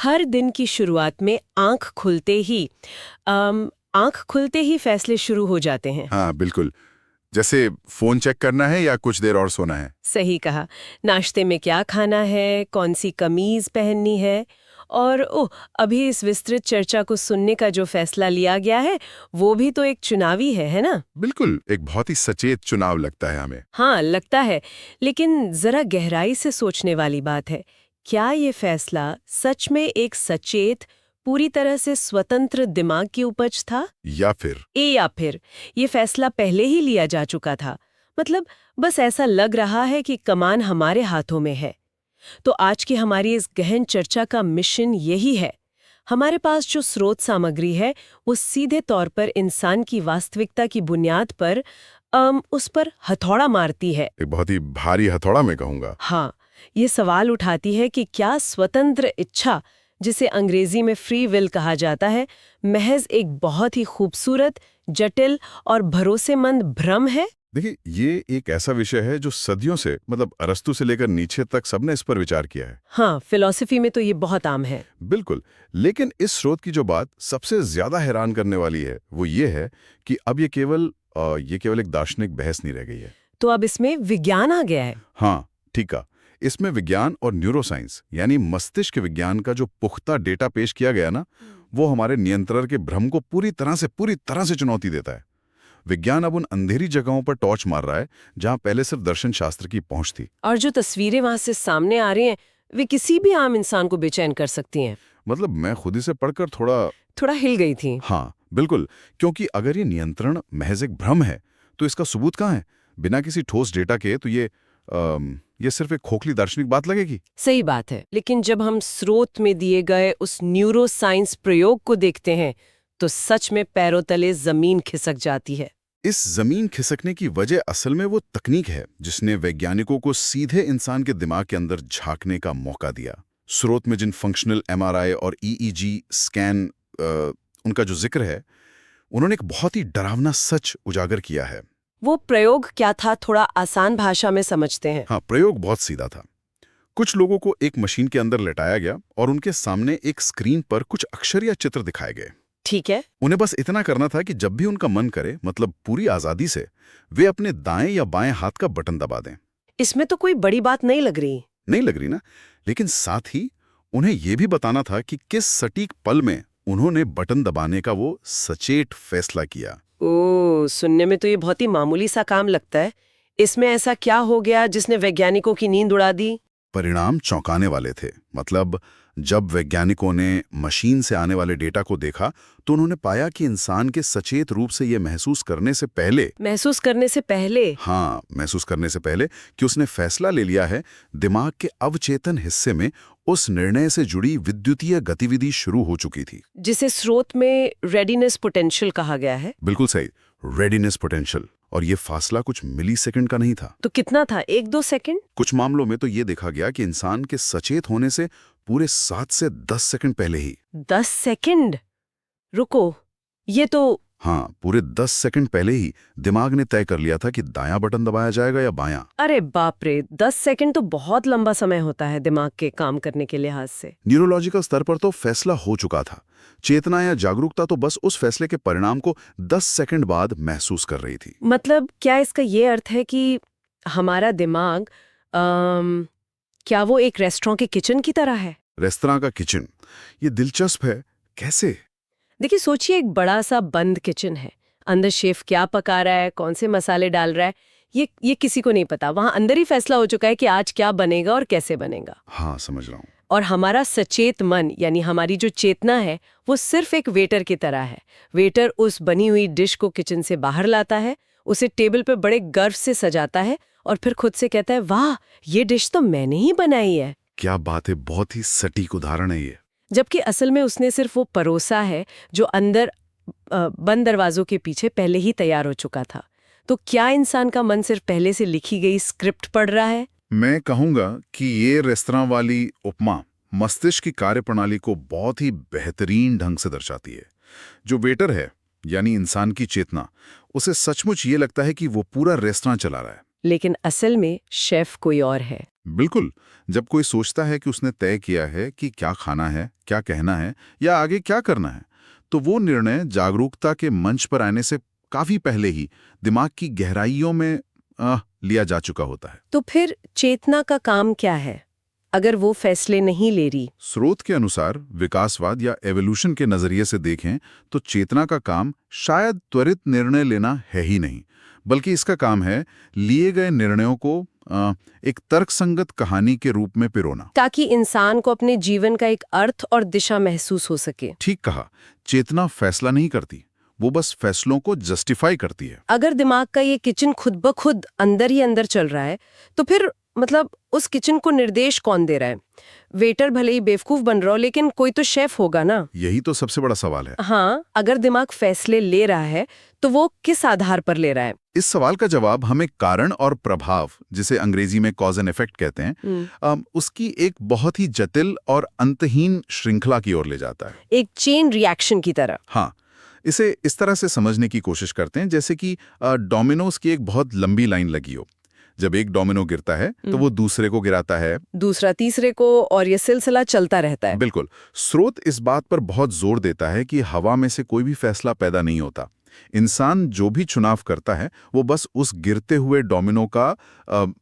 हर दिन की शुरुआत में आंख खुलते ही फैसले शुरू हो जाते हैं। हाँ बिल्कुल। जैसे फोन चेक करना है या कुछ देर और सोना है। सही कहा। नाश्ते में क्या खाना है, कौन सी कमीज पहननी है, और अभी इस विस्तृत चर्चा को सुनने का जो फैसला लिया गया है वो भी तो एक चुनावी है ना? बिल्कुल, एक बहुत ही सचेत चुनाव लगता है हमें। हाँ, लगता है, लेकिन जरा गहराई से सोचने वाली बात है। क्या ये फैसला सच में एक सचेत, पूरी तरह से स्वतंत्र दिमाग की उपज था? या फिर ये फैसला पहले ही लिया जा चुका था? मतलब बस ऐसा लग रहा है कि कमान हमारे हाथों में है। तो आज की हमारी इस गहन चर्चा का मिशन यही है। हमारे पास जो स्रोत सामग्री है वो सीधे तौर पर इंसान की वास्तविकता की बुनियाद पर उस पर हथौड़ा मारती है। एक बहुत ही भारी हथौड़ा मैं कहूँगा। हाँ, ये सवाल उठाती है कि क्या स्वतंत्र इच्छा, जिसे अंग्रेजी में फ्री विल कहा जाता है, महज एक बहुत ही खूबसूरत, जटिल और भरोसेमंद भ्रम है? देखिए, ये एक ऐसा विषय है जो सदियों से, मतलब अरस्तू से लेकर नीचे तक सबने इस पर विचार किया है। हाँ, फिलॉसफी में तो ये बहुत आम है। बिल्कुल। लेकिन इस स्रोत की जो बात सबसे ज्यादा हैरान करने वाली है वो ये है कि अब ये केवल एक दार्शनिक बहस नहीं रह गई है। तो अब इसमें विज्ञान आ गया है। हाँ, ठीक है। इसमें विज्ञान और न्यूरोसाइंस यानी मस्तिष्क विज्ञान का जो पुख्ता डेटा पेश किया गया ना, वो हमारे नियंत्रण के भ्रम को पूरी तरह से चुनौती देता है। विज्ञान अब उन अंधेरी जगहों पर टॉर्च मार रहा है जहां पहले सिर्फ दर्शन शास्त्र की पहुंच थी। और जो तस्वीरें वहां से सामने आ रही हैं वे किसी भी आम इंसान को बेचैन कर सकती हैं। मतलब मैं खुद ही से पढ़कर थोड़ा हिल गई थी। हाँ बिल्कुल, क्योंकि अगर ये नियंत्रण महज एक भ्रम है तो इसका सबूत कहाँ है? बिना किसी ठोस डेटा के तो ये सिर्फ एक खोखली दार्शनिक बात लगेगी। सही बात है, लेकिन जब हम स्रोत में दिए गए उस न्यूरो साइंस प्रयोग को देखते हैं तो सच में पैरों तले जमीन खिसक जाती है। इस जमीन खिसकने की वजह असल में वो तकनीक है जिसने वैज्ञानिकों को सीधे इंसान के दिमाग के अंदर झांकने का मौका दिया। स्रोत में जिन फंक्शनल एमआरआई और ईईजी स्कैन उनका जो जिक्र है, उन्होंने एक बहुत ही डरावना सच उजागर किया है। वो प्रयोग क्या था, थोड़ा आसान भाषा में समझते हैं। हाँ, प्रयोग बहुत सीधा था। कुछ लोगों को एक मशीन के अंदर लेटाया गया और उनके सामने एक स्क्रीन पर कुछ अक्षर या चित्र दिखाए गए। ठीक है। उन्हें बस इतना करना था कि जब भी उनका मन करे, मतलब पूरी आजादी से, वे अपने दाएं या बाएं हाथ का बटन दबा दें। इसमें तो कोई बड़ी बात नहीं लग रही ना, लेकिन साथ ही उन्हें यह भी बताना था कि किस सटीक पल में उन्होंने बटन दबाने का वो सचेत फैसला किया। सुनने में तो ये बहुत ही मामूली सा काम लगता है। इसमें ऐसा क्या हो गया जिसने वैज्ञानिकों की नींद उड़ा दी? परिणाम चौंकाने वाले थे। मतलब जब वैज्ञानिकों ने मशीन से आने वाले डेटा को देखा तो उन्होंने पाया कि इंसान के सचेत रूप से ये महसूस करने से पहले कि उसने फैसला ले लिया है, दिमाग के अवचेतन हिस्से में उस निर्णय से जुड़ी विद्युतीय गतिविधि शुरू हो चुकी थी, जिसे स्रोत में रेडीनेस पोटेंशियल कहा गया है। बिल्कुल सही, रेडीनेस पोटेंशियल। और ये फासला कुछ मिली सेकंड का नहीं था। तो कितना था, 1-2 सेकंड? कुछ मामलों में तो ये देखा गया कि इंसान के सचेत होने से पूरे 7 से 10 सेकंड पहले ही। 10 सेकंड? रुको, ये तो... हाँ, पूरे 10 सेकंड पहले ही दिमाग ने तय कर लिया था कि दायां बटन दबाया जाएगा या बायां। अरे बाप रे, 10 सेकंड तो बहुत लंबा समय होता है दिमाग के काम करने के लिहाज से। न्यूरोलॉजिकल स्तर पर तो फैसला हो चुका था। चेतना या जागरूकता तो बस उस फैसले के परिणाम को 10 सेकंड बाद महसूस कर रही थी। मतलब क्या इसका ये अर्थ है कि हमारा दिमाग क्या वो एक रेस्टोरेंट के किचन की तरह है? रेस्तरां का किचन, ये दिलचस्प है। कैसे? देखिए, सोचिए, एक बड़ा सा बंद किचन है। अंदर शेफ क्या पका रहा है, कौन से मसाले डाल रहा है, ये किसी को नहीं पता। वहां अंदर ही फैसला हो चुका है कि आज क्या बनेगा और कैसे बनेगा। हाँ, समझ रहा हूँ। और हमारा सचेत मन, यानी हमारी जो चेतना है, वो सिर्फ एक वेटर की तरह है। वेटर उस बनी हुई डिश को किचन से बाहर लाता है, उसे टेबल पर बड़े गर्व से सजाता है और फिर खुद से कहता है, वाह, ये डिश तो मैंने ही बनाई है। क्या बात है, बहुत ही सटीक उदाहरण है ये। जबकि असल में उसने सिर्फ वो परोसा है जो अंदर बंद दरवाजों के पीछे पहले ही तैयार हो चुका था। तो क्या इंसान का मन सिर्फ पहले से लिखी गई स्क्रिप्ट पढ़ रहा है? मैं कहूंगा कि ये रेस्तरां वाली उपमा मस्तिष्क की कार्यप्रणाली को बहुत ही बेहतरीन ढंग से दर्शाती है। जो वेटर है, यानी इंसान की चेतना, उसे सचमुच ये लगता है कि वो पूरा रेस्तरां चला रहा है। लेकिन असल में शेफ कोई और है। बिल्कुल। जब कोई सोचता है कि उसने तय किया है कि क्या खाना है, क्या कहना है या आगे क्या करना है, तो वो निर्णय जागरूकता के मंच पर आने से काफी पहले ही दिमाग की गहराइयों में लिया जा चुका होता है। तो फिर चेतना का काम क्या है अगर वो फैसले नहीं ले रही? स्रोत के अनुसार विकासवाद या एवोल्यूशन के नजरिए से देखें तो चेतना का काम शायद त्वरित निर्णय लेना है ही नहीं, बल्कि इसका काम है लिए गए निर्णयों को एक तर्कसंगत कहानी के रूप में पिरोना। ताकि इंसान को अपने जीवन का एक अर्थ और दिशा महसूस हो सके। ठीक कहा। चेतना फैसला नहीं करती, वो बस फैसलों को जस्टिफाई करती है। अगर दिमाग का ये किचन खुद ब खुद अंदर ही अंदर चल रहा है, तो फिर मतलब उस किचन को निर्देश कौन दे रहा है? वेटर भले ही बेवकूफ बन रहा हो, लेकिन कोई तो शेफ होगा ना। यही तो सबसे बड़ा सवाल है। हाँ, अगर दिमाग फैसले ले रहा है तो वो किस आधार पर ले रहा है? इस सवाल का जवाब हमें कारण और प्रभाव, जिसे अंग्रेजी में कॉज एंड इफेक्ट कहते हैं, उसकी एक बहुत ही जटिल और अंतहीन श्रृंखला की ओर ले जाता है। एक चेन रिएक्शन की तरह। हाँ, इसे इस तरह से समझने की कोशिश करते हैं जैसे कि डोमिनोज की एक बहुत लंबी लाइन लगी हो। जब एक डोमिनो गिरता है तो वो दूसरे को गिराता है, दूसरा तीसरे को, और ये सिलसिला चलता रहता है। बिल्कुल। स्रोत इस बात पर बहुत जोर देता है कि हवा में से कोई भी फैसला पैदा नहीं होता। इंसान जो भी चुनाव करता है वो बस उस गिरते हुए डोमिनो का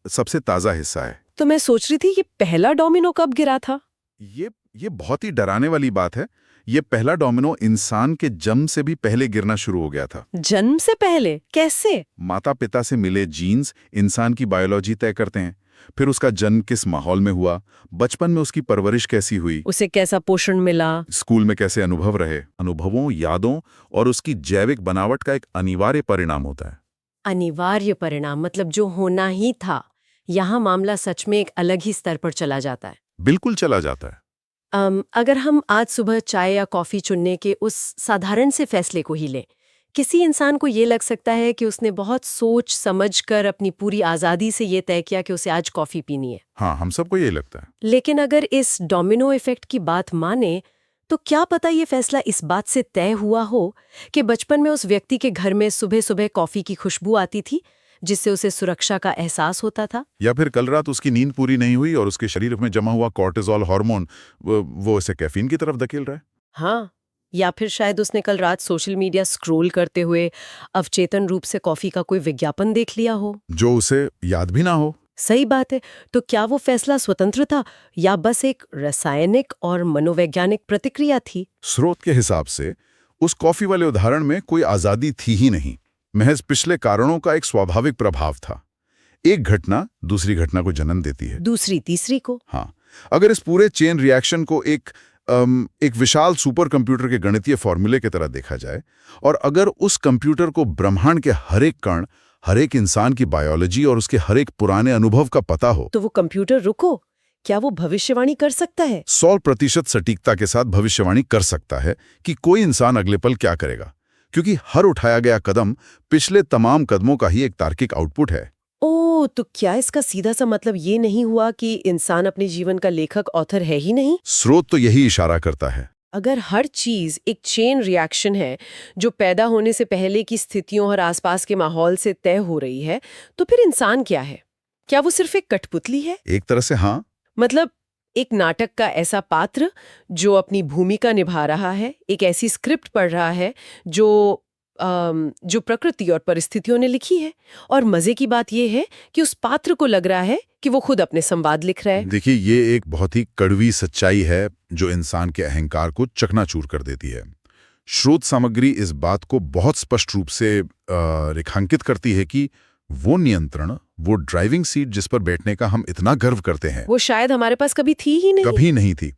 सबसे ताजा हिस्सा है। तो मैं सोच रही थी कि पहला डोमिनो कब गिरा था? ये बहुत ही डराने वाली बात है। ये पहला डोमिनो इंसान के जन्म से भी पहले गिरना शुरू हो गया था। जन्म से पहले? कैसे? माता पिता से मिले जीन्स इंसान की बायोलॉजी तय करते हैं। फिर उसका जन्म किस माहौल में हुआ, बचपन में उसकी परवरिश कैसी हुई, उसे कैसा पोषण मिला, स्कूल में कैसे अनुभव रहे, अनुभवों, यादों और उसकी जैविक बनावट का एक अनिवार्य परिणाम होता है। अनिवार्य परिणाम मतलब जो होना ही था। यहाँ मामला सच में एक अलग ही स्तर पर चला जाता है। बिल्कुल चला जाता है। अगर हम आज सुबह चाय या कॉफी चुनने के उस साधारण से फैसले को ही लें, किसी इंसान को ये लग सकता है कि उसने बहुत सोच समझकर अपनी पूरी आज़ादी से ये तय किया कि उसे आज कॉफी पीनी है। हाँ, हम सबको यही लगता है। लेकिन अगर इस डोमिनो इफेक्ट की बात माने, तो क्या पता ये फैसला इस बात से तय हुआ हो कि बचपन में उस व्यक्ति के घर में सुबह सुबह कॉफी की खुशबू आती थी, जिससे उसे सुरक्षा का एहसास होता था। या फिर कल रात उसकी नींद पूरी नहीं हुई और उसके शरीर में जमा हुआ कॉर्टिसोल हार्मोन वो उसे कैफीन की तरफ धकेल रहा है। हाँ, या फिर शायद उसने कल रात सोशल मीडिया स्क्रॉल करते हुए अवचेतन रूप से कॉफी का कोई विज्ञापन देख लिया हो, जो उसे याद भी ना हो। सही बात है। तो क्या वो फैसला स्वतंत्र था या बस एक रासायनिक और मनोवैज्ञानिक प्रतिक्रिया थी? स्रोत के हिसाब से उस कॉफी वाले उदाहरण में कोई आजादी थी ही नहीं, महज पिछले कारणों का एक स्वाभाविक प्रभाव था। एक घटना दूसरी घटना को जन्म देती है, दूसरी तीसरी को। हाँ, अगर इस पूरे चेन रिएक्शन को एक विशाल सुपर कंप्यूटर के गणितीय फॉर्मूले की तरह देखा जाए, और अगर उस कंप्यूटर को ब्रह्मांड के हर एक कण, हर एक इंसान की बायोलॉजी और उसके हर एक पुराने अनुभव का पता हो, तो वो कंप्यूटर रुको, क्या वो भविष्यवाणी कर सकता है? 100% सटीकता के साथ भविष्यवाणी कर सकता है कि कोई इंसान अगले पल क्या करेगा, क्योंकि हर उठाया गया कदम पिछले तमाम कदमों का ही एक तार्किक आउटपुट है। ओह, तो क्या इसका सीधा सा मतलब ये नहीं हुआ कि इंसान अपने जीवन का लेखक ऑथर है ही नहीं? स्रोत तो यही इशारा करता है। अगर हर चीज एक चेन रिएक्शन है जो पैदा होने से पहले की स्थितियों और आसपास के माहौल से तय हो रही है, तो फिर इंसान क्या है? क्या वो सिर्फ एक कठपुतली है? एक तरह से हाँ। मतलब एक नाटक का ऐसा पात्र जो अपनी भूमिका निभा रहा है, एक ऐसी स्क्रिप्ट पढ़ रहा है जो प्रकृति और परिस्थितियों ने लिखी है, और मजे की बात यह है कि उस पात्र को लग रहा है कि वो खुद अपने संवाद लिख रहा है। देखिए, ये एक बहुत ही कड़वी सच्चाई है जो इंसान के अहंकार को चकनाचूर कर देती है। स्रोत सामग्री इस बात को बहुत स्पष्ट रूप से रेखांकित करती है कि वो नियंत्रण, वो ड्राइविंग सीट जिस पर बैठने का हम इतना गर्व करते हैं, वो शायद हमारे पास कभी थी ही नहीं। कभी नहीं थी।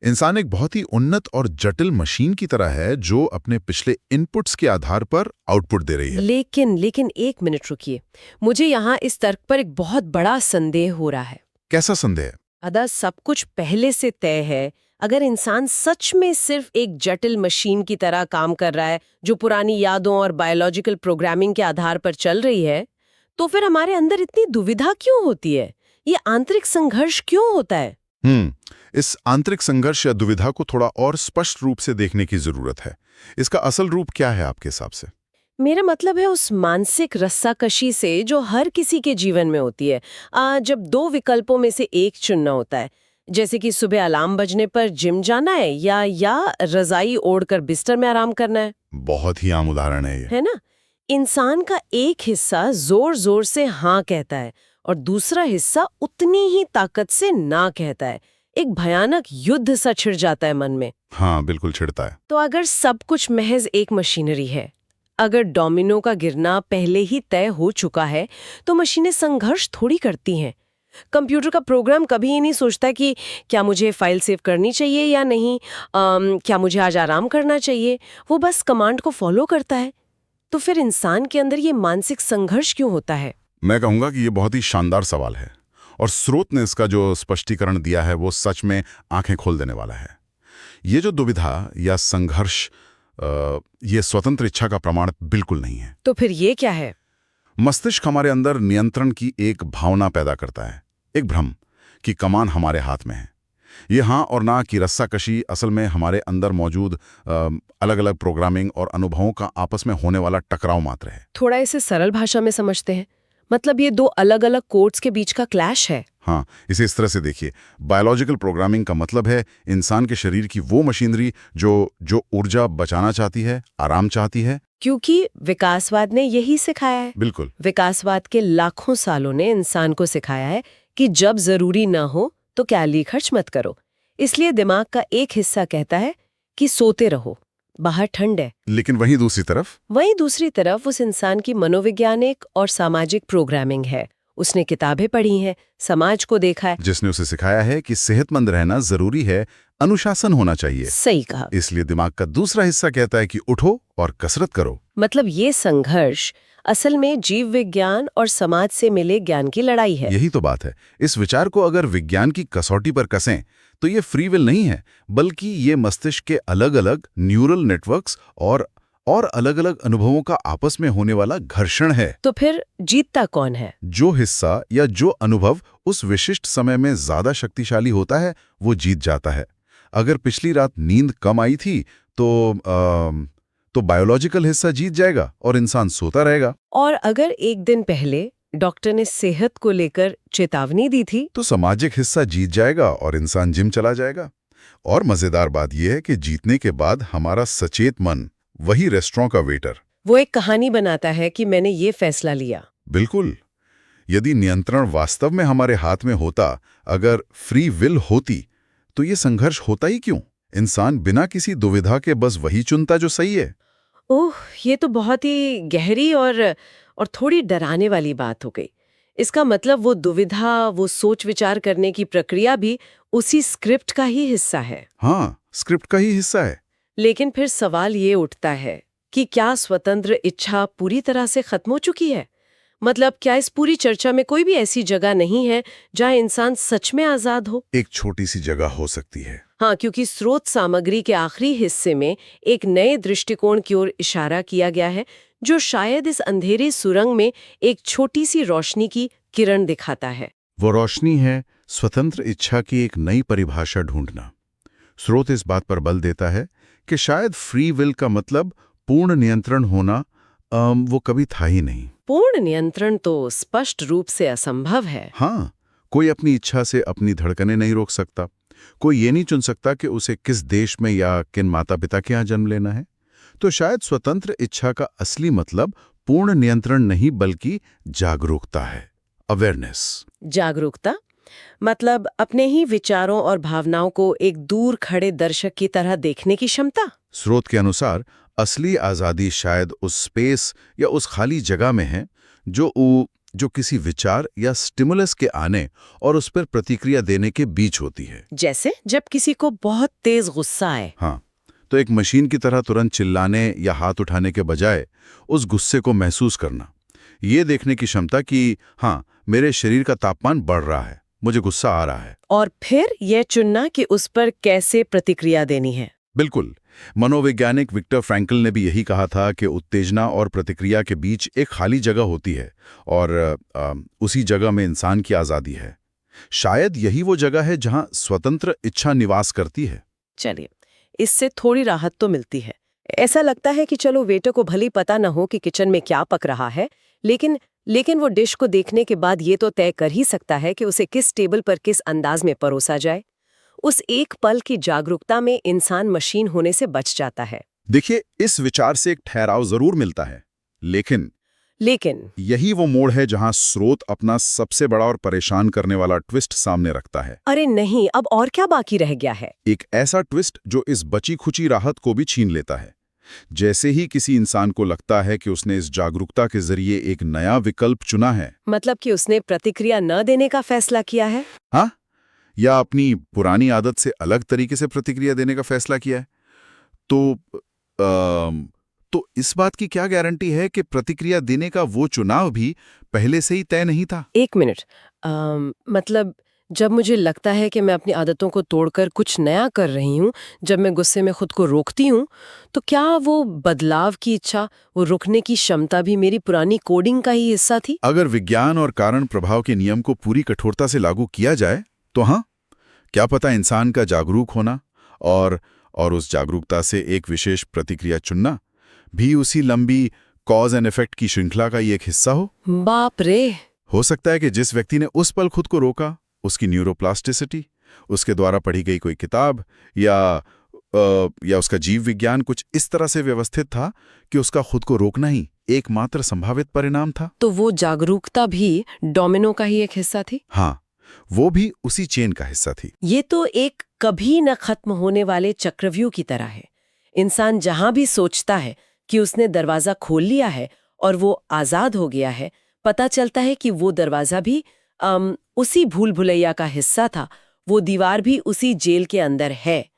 इंसान एक बहुत ही उन्नत और जटिल मशीन की तरह है जो अपने पिछले इनपुट्स के आधार पर आउटपुट दे रही है। लेकिन एक मिनट रुकिए, मुझे यहाँ इस तर्क पर एक बहुत बड़ा संदेह हो रहा है। कैसा संदेह? अदा सब कुछ पहले से तय है। अगर इंसान सच में सिर्फ एक जटिल मशीन की तरह काम कर रहा है जो पुरानी यादों और बायोलॉजिकल प्रोग्रामिंग के आधार पर चल रही है, तो फिर हमारे अंदर इतनी दुविधा क्यों होती है? ये आंतरिक संघर्ष क्यों होता है? इस आंतरिक संघर्ष या दुविधा को थोड़ा और स्पष्ट रूप से देखने की जरूरत है। इसका असल रूप क्या है आपके हिसाब से? मेरा मतलब है उस मानसिक रस्साकशी से जो हर किसी के जीवन में होती है। जब दो विकल्पों में से एक चुनना होता है, जैसे कि सुबह अलार्म बजने पर जिम जाना है या रजाई ओढ़कर बिस्तर में आराम करना है। बहुत ही आम उदाहरण है ये। है ना? इंसान का एक हिस्सा जोर जोर से हाँ कहता है और दूसरा हिस्सा उतनी ही ताकत से ना कहता है। एक भयानक युद्ध सा छिड़ जाता है मन में। हाँ, बिल्कुल छिड़ता है। तो अगर सब कुछ महज एक मशीनरी है, अगर डोमिनो का गिरना पहले ही तय हो चुका है, तो मशीनें संघर्ष थोड़ी करती हैं। कंप्यूटर का प्रोग्राम कभी ये नहीं सोचता कि क्या मुझे फाइल सेव करनी चाहिए या नहीं, क्या मुझे आज आराम करना चाहिए। वो बस कमांड को फॉलो करता है। तो फिर इंसान के अंदर ये मानसिक संघर्ष क्यों होता है? मैं कहूंगा कि ये बहुत ही शानदार सवाल है और स्रोत ने इसका जो स्पष्टीकरण दिया है वो सच में आंखें खोल देने वाला है। ये जो दुविधा या संघर्ष ये स्वतंत्र इच्छा का प्रमाण बिल्कुल नहीं है। तो फिर ये क्या है? मस्तिष्क हमारे अंदर नियंत्रण की एक भावना पैदा करता है, एक भ्रम कि कमान हमारे हाथ में है। ये हाँ और ना की रस्साकशी असल में हमारे अंदर मौजूद अलग अलग प्रोग्रामिंग और अनुभवों का आपस में होने वाला टकराव मात्र है। थोड़ा इसे सरल भाषा में समझते हैं। मतलब ये दो अलग अलग कोड्स के बीच का क्लैश है। हाँ, इसे इस तरह से देखिए। बायोलॉजिकल प्रोग्रामिंग का मतलब है इंसान के शरीर की वो मशीनरी जो ऊर्जा बचाना चाहती है, आराम चाहती है। क्योंकि विकासवाद ने यही सिखाया है। बिल्कुल। विकासवाद के लाखों सालों ने इंसान को सिखाया है कि जब जरूरी ना हो तो कैलोरी खर्च मत करो। इसलिए दिमाग का एक हिस्सा कहता है कि सोते रहो, बाहर ठंड है। लेकिन वहीं दूसरी तरफ उस इंसान की मनोवैज्ञानिक और सामाजिक प्रोग्रामिंग है। उसने किताबें पढ़ी हैं, समाज को देखा है, जिसने उसे सिखाया है कि सेहतमंद रहना जरूरी है, अनुशासन होना चाहिए। सही कहा। इसलिए दिमाग का दूसरा हिस्सा कहता है कि उठो और कसरत करो। मतलब ये संघर्ष असल में जीव विज्ञान और समाज से मिले ज्ञान की लड़ाई है। यही तो बात है। इस विचार को अगर विज्ञान की कसौटी पर कसें तो ये फ्री विल नहीं है, बल्कि ये मस्तिष्क के अलग अलग न्यूरल नेटवर्क्स और अलग अलग अनुभवों का आपस में होने वाला घर्षण है। तो फिर जीतता कौन है? जो हिस्सा या जो अनुभव उस विशिष्ट समय में ज्यादा शक्तिशाली होता है वो जीत जाता है। अगर पिछली रात नींद कम आई थी तो बायोलॉजिकल हिस्सा जीत जाएगा और इंसान सोता रहेगा। और अगर एक दिन पहले डॉक्टर ने सेहत को लेकर चेतावनी दी थी तो सामाजिक हिस्सा जीत जाएगा और इंसान जिम चला जाएगा। और मजेदार बात यह है कि जीतने के बाद हमारा सचेत मन, वही रेस्टोरेंट का वेटर, वो एक कहानी बनाता है कि मैंने ये फैसला लिया। बिल्कुल। यदि नियंत्रण वास्तव में हमारे हाथ में होता, अगर फ्री विल होती, तो ये संघर्ष होता ही क्यों? इंसान बिना किसी दुविधा के बस वही चुनता जो सही है। ओह, ये तो बहुत ही गहरी और थोड़ी डराने वाली बात हो गई। इसका मतलब वो दुविधा, वो सोच विचार करने की प्रक्रिया भी उसी स्क्रिप्ट का ही हिस्सा है। हाँ, स्क्रिप्ट का ही हिस्सा है। लेकिन फिर सवाल ये उठता है कि क्या स्वतंत्र इच्छा पूरी तरह से खत्म हो चुकी है? मतलब क्या इस पूरी चर्चा में कोई भी ऐसी जगह नहीं है जहां इंसान सच में आजाद हो? एक छोटी सी जगह हो सकती है। हाँ, क्योंकि स्रोत सामग्री के आखिरी हिस्से में एक नए दृष्टिकोण की ओर इशारा किया गया है, जो शायद इस अंधेरी सुरंग में एक छोटी सी रोशनी की किरण दिखाता है। वो रोशनी है स्वतंत्र इच्छा की एक नई परिभाषा ढूंढना। स्रोत इस बात पर बल देता है कि शायद फ्री विल का मतलब पूर्ण नियंत्रण होना वो कभी था ही नहीं। पूर्ण नियंत्रण तो स्पष्ट रूप से असंभव है। हाँ, कोई अपनी इच्छा से अपनी धड़कनें नहीं रोक सकता। कोई ये नहीं चुन सकता कि उसे किस देश में या किन माता पिता के यहाँ जन्म लेना है। तो शायद स्वतंत्र इच्छा का असली मतलब पूर्ण नियंत्रण नहीं बल्कि जागरूकता है, अवेयरनेस। जागरूकता मतलब अपने ही विचारों और भावनाओं को एक दूर खड़े दर्शक की तरह देखने की क्षमता। स्रोत के अनुसार असली आज़ादी शायद उस स्पेस या उस खाली जगह में है जो किसी विचार या स्टिमुलस के आने और उस पर प्रतिक्रिया देने के बीच होती है। जैसे जब किसी को बहुत तेज गुस्सा आए। हाँ, तो एक मशीन की तरह तुरंत चिल्लाने या हाथ उठाने के बजाय उस गुस्से को महसूस करना, ये देखने की क्षमता कि हाँ, मेरे शरीर का तापमान बढ़ रहा है, मुझे गुस्सा आ रहा है। और फिर यह चुनना कि उस पर कैसे प्रतिक्रिया देनी है। बिल्कुल। मनोवैज्ञानिक विक्टर फ्रैंकल ने भी यही कहा था कि उत्तेजना और प्रतिक्रिया के बीच एक खाली जगह होती है और उसी जगह में इंसान की आज़ादी है। शायद यही वो जगह है जहां स्वतंत्र इच्छा निवास करती है। चलिए, इससे थोड़ी राहत तो मिलती है। ऐसा लगता है कि चलो वेटर को भली पता न हो कि किचन में क्या पक रहा है, लेकिन वो डिश को देखने के बाद ये तो तय कर ही सकता है कि उसे किस टेबल पर किस अंदाज में परोसा जाए। उस एक पल की जागरूकता में इंसान मशीन होने से बच जाता है। देखिए, इस विचार से एक ठहराव जरूर मिलता है, लेकिन यही वो मोड़ है जहां स्रोत अपना सबसे बड़ा और परेशान करने वाला ट्विस्ट सामने रखता है। अरे नहीं, अब और क्या बाकी रह गया है? एक ऐसा ट्विस्ट जो इस बची खुची राहत को भी छीन लेता है। जैसे ही किसी इंसान को लगता है कि उसने इस जागरूकता के जरिए एक नया विकल्प चुना है, मतलब कि उसने प्रतिक्रिया न देने का फैसला किया है? हाँ, या अपनी पुरानी आदत से अलग तरीके से प्रतिक्रिया देने का फैसला किया है, तो इस बात की क्या गारंटी है कि प्रतिक्रिया देने का वो चुनाव भी पहले से ही तय नहीं था? एक मिनट, मतलब जब मुझे लगता है कि मैं अपनी आदतों को तोड़कर कुछ नया कर रही हूँ, जब मैं गुस्से में खुद को रोकती हूँ, तो क्या वो बदलाव की इच्छा, वो रुकने की क्षमता भी मेरी पुरानी कोडिंग का ही हिस्सा थी? अगर विज्ञान और कारण प्रभाव के नियम को पूरी कठोरता से लागू किया जाए, तो हाँ, क्या पता इंसान का जागरूक होना और उस जागरूकता से एक विशेष प्रतिक्रिया चुनना भी उसी लंबी कॉज एंड इफेक्ट की श्रृंखला का ही एक हिस्सा हो। बाप रे! हो सकता है कि जिस व्यक्ति ने उस पल खुद को रोका, उसकी न्यूरोप्लास्टिसिटी, उसके द्वारा पढ़ी गई कोई किताब या उसका जीव विज्ञान कुछ इस तरह से व्यवस्थित था कि उसका खुद को रोकना ही एकमात्र संभावित परिणाम था। तो वो जागरूकता भी डोमिनो का ही एक हिस्सा थी? हाँ, वो भी उसी चेन का हिस्सा थी। ये तो एक कभी न खत्म होने वाले चक्रव्यूह की तरह है। इंसान जहां भी सोचता है कि उसने दरवाजा खोल लिया है और वो आजाद हो गया है, पता चलता है कि वो दरवाजा भी उसी भूल भुलैया का हिस्सा था, वो दीवार भी उसी जेल के अंदर है।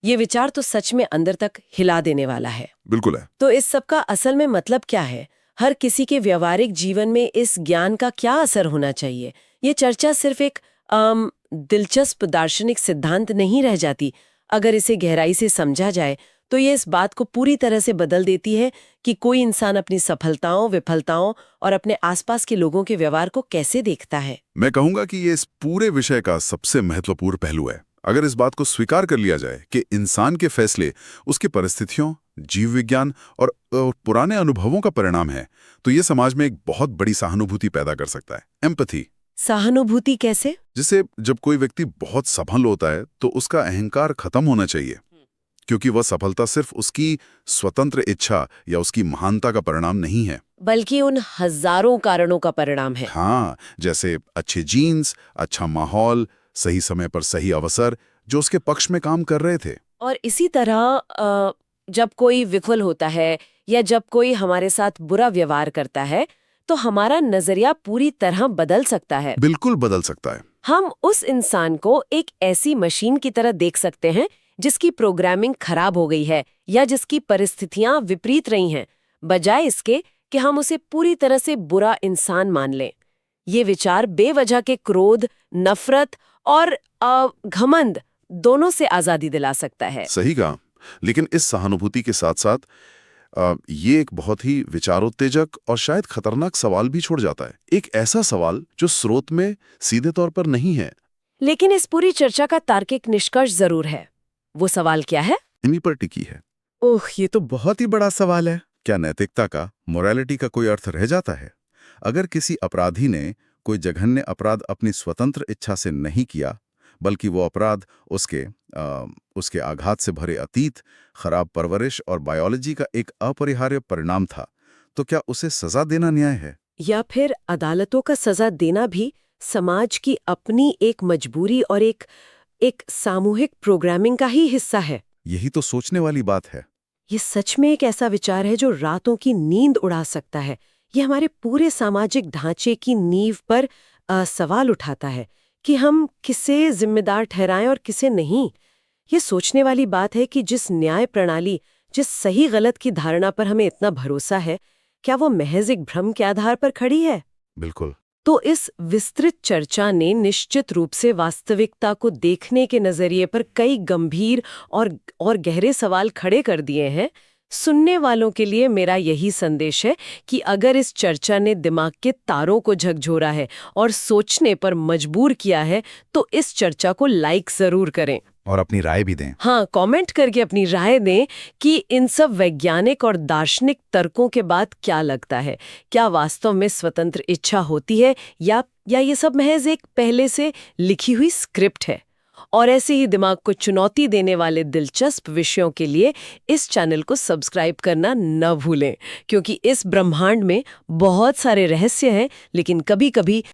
ये विचार तो सच में अंदर तक हिला देने वाला है। बिल्कुल है। तो इस सब का असल में मतलब क्या है? हर किसी के व्यावहारिक जीवन में इस ज्ञान का क्या असर होना चाहिए? ये चर्चा सिर्फ एक दिलचस्प दार्शनिक सिद्धांत नहीं रह जाती। अगर इसे गहराई से समझा जाए तो ये इस बात को पूरी तरह से बदल देती है कि कोई इंसान अपनी सफलताओं, विफलताओं और अपने आसपास के लोगों के व्यवहार को कैसे देखता है। मैं कहूंगा कि ये इस पूरे विषय का सबसे महत्वपूर्ण पहलू है। अगर इस बात को स्वीकार कर लिया जाए कि इंसान के फैसले उसकी परिस्थितियों, जीव विज्ञान और पुराने अनुभवों का परिणाम है, तो ये समाज में एक बहुत बड़ी सहानुभूति पैदा कर सकता है। एम्पैथी। सहानुभूति कैसे? जिसे जब कोई व्यक्ति बहुत सफल होता है तो उसका अहंकार खत्म होना चाहिए, क्योंकि वह सफलता सिर्फ उसकी स्वतंत्र इच्छा या उसकी महानता का परिणाम नहीं है, बल्कि उन हजारों कारणों का परिणाम है। हाँ, जैसे अच्छे जीन्स, अच्छा माहौल, सही समय पर सही अवसर जो उसके पक्ष में काम कर रहे थे। और इसी तरह जब कोई विफल होता है या जब कोई हमारे साथ बुरा व्यवहार करता है, तो हमारा नजरिया पूरी तरह बदल सकता है। बिल्कुल बदल सकता है। हम उस इंसान को एक ऐसी मशीन की तरह देख सकते हैं जिसकी प्रोग्रामिंग खराब हो गई है या जिसकी परिस्थितियां विपरीत रही हैं, बजाय इसके कि हम उसे पूरी तरह से बुरा इंसान मान लें। ये विचार बेवजह के क्रोध, नफरत और घमंड दोनों से आजादी दिला सकता है। सही कहा। लेकिन इस सहानुभूति के साथ साथ ये एक बहुत ही विचारोत्तेजक और शायद खतरनाक सवाल भी छोड़ जाता है। एक ऐसा सवाल जो स्रोत में सीधे तौर पर नहीं है, लेकिन इस पूरी चर्चा का तार्किक निष्कर्ष जरूर है। वो सवाल क्या है? इन्हीं पर टिकी है। ओह, ये तो बहुत ही बड़ा सवाल है। क्या नैतिकता का, मोरालिटी का कोई अर्थ रह जाता है? अगर किसी अपराधी ने कोई जघन्य अपराध अपनी स्वतंत्र इच्छा से नहीं किया, बल्कि वो अपराध उसके आघात से भरे अतीत, खराब परवरिश और बायोलॉजी का एक अपरिहार्य परिणाम था, तो क्या उसे सजा देना न्याय है? या फिर अदालतों का सजा देना भी समाज की अपनी एक मजबूरी और एक सामूहिक प्रोग्रामिंग का ही हिस्सा है? यही तो सोचने वाली बात है। ये सच में एक ऐसा विचार है जो रातों की नींद उड़ा सकता है। ये हमारे पूरे सामाजिक ढांचे की नींव पर सवाल उठाता है कि हम किसे जिम्मेदार ठहराएं और किसे नहीं। ये सोचने वाली बात है कि जिस न्याय प्रणाली, जिस सही गलत की धारणा पर हमें इतना भरोसा है, क्या वो महज एक भ्रम के आधार पर खड़ी है? बिल्कुल। तो इस विस्तृत चर्चा ने निश्चित रूप से वास्तविकता को देखने के नजरिए पर कई गंभीर और गहरे सवाल खड़े कर दिए हैं। सुनने वालों के लिए मेरा यही संदेश है कि अगर इस चर्चा ने दिमाग के तारों को झकझोरा है और सोचने पर मजबूर किया है, तो इस चर्चा को लाइक जरूर करें। और अपनी राय भी दें। हाँ, कमेंट करके अपनी राय दें कि इन सब वैज्ञानिक और दार्शनिक तर्कों के बाद क्या लगता है। क्या वास्तव में स्वतंत्र इच्छा होती है या ये सब महज एक पहले से लिखी हुई स्क्रिप्ट है। और ऐसे ही दिमाग को चुनौती देने वाले दिलचस्प विषयों के लिए इस चैनल को सब्सक्राइब करना न भूलें, क्योंकि इस ब्रह्मांड में बहुत सारे रहस्य हैं, लेकिन कभी-कभी